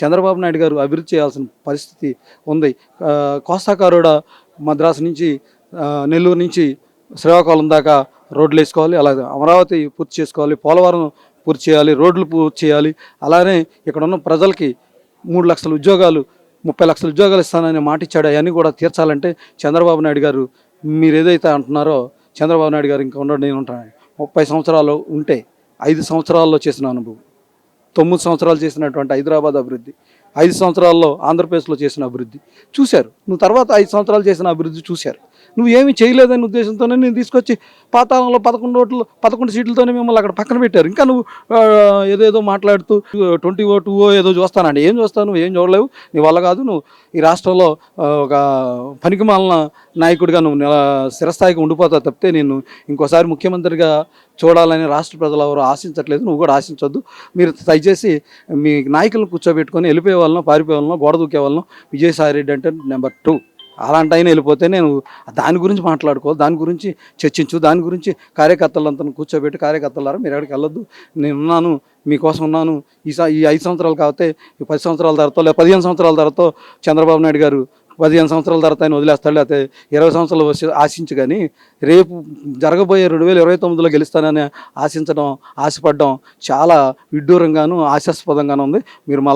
చంద్రబాబు నాయుడు గారు అభివృద్ధి చేయాల్సిన పరిస్థితి ఉంది. కోస్తా కారోడా మద్రాసు నుంచి నెల్లూరు నుంచి శ్రీకాకుళం దాకా రోడ్లు వేసుకోవాలి, అలాగే అమరావతి పూర్తి చేసుకోవాలి, పోలవరం పూర్తి చేయాలి, రోడ్లు పూర్తి చేయాలి. అలానే ఇక్కడ ఉన్న ప్రజలకి 3 లక్షల ఉద్యోగాలు 30 లక్షల ఉద్యోగాలు ఇస్తానని మాట ఇచ్చాడు. అవన్నీ కూడా తీర్చాలంటే చంద్రబాబు నాయుడు గారు మీరు ఏదైతే అంటున్నారో చంద్రబాబు నాయుడు గారు ఇంకా ఉండడు, నేను ఉంటాను. 30 సంవత్సరాలు ఉంటే 5 సంవత్సరాల్లో చేసిన అనుభవం, 9 సంవత్సరాలు చేసినటువంటి హైదరాబాద్ అభివృద్ధి, 5 సంవత్సరాల్లో ఆంధ్రప్రదేశ్లో చేసిన అభివృద్ధి చూశారు. నువ్వు తర్వాత 5 సంవత్సరాలు చేసిన అభివృద్ధి చూశారు. నువ్వు ఏమీ చేయలేదనే ఉద్దేశంతోనే నేను తీసుకొచ్చి పాతాళంలో 11 సీట్లతోనే మిమ్మల్ని అక్కడ పక్కన పెట్టారు. ఇంకా నువ్వు ఏదేదో మాట్లాడుతూ 20 ఏదో చూస్తానండి. ఏం చూస్తావు? నువ్వు ఏం చూడలేవు, నీ వల్ల కాదు. నువ్వు ఈ రాష్ట్రంలో ఒక పనికిమాలిన నాయకుడిగా నువ్వు స్థిరస్థాయికి ఉండిపోతావు తప్పితే నేను ఇంకోసారి ముఖ్యమంత్రిగా చూడాలని రాష్ట్ర ప్రజలు ఎవరు ఆశించట్లేదు. నువ్వు కూడా ఆశించొద్దు. మీరు దయచేసి మీ నాయకులను కూర్చోబెట్టుకొని వెళ్ళిపోయే వాళ్ళను, పారిపోయే వాళ్ళను, గోడ దూకే వాళ్ళను విజయసాయి రెడ్డి అంటే నెంబర్ 2 అలాంటి ఆయన వెళ్ళిపోతే నేను దాని గురించి మాట్లాడుకోవాలి, దాని గురించి చర్చించు, దాని గురించి కార్యకర్తలంతా కూర్చోబెట్టి కార్యకర్తలారా మీరు ఎక్కడికి వెళ్ళొద్దు, నేను ఉన్నాను, మీకోసం ఉన్నాను. ఈ 5 సంవత్సరాలు కాకపోతే 10 సంవత్సరాల తర్వాత లేదా 15 సంవత్సరాల తర్వాత చంద్రబాబు నాయుడు గారు 15 సంవత్సరాల తర్వాత ఆయన వదిలేస్తాడు, లేకపోతే 20 సంవత్సరాలు ఆశించు. కానీ రేపు జరగబోయే 2029లో గెలుస్తానని ఆశించడం, ఆశపడడం చాలా విడ్డూరంగాను, ఆశాస్పదంగాను ఉంది. మీరు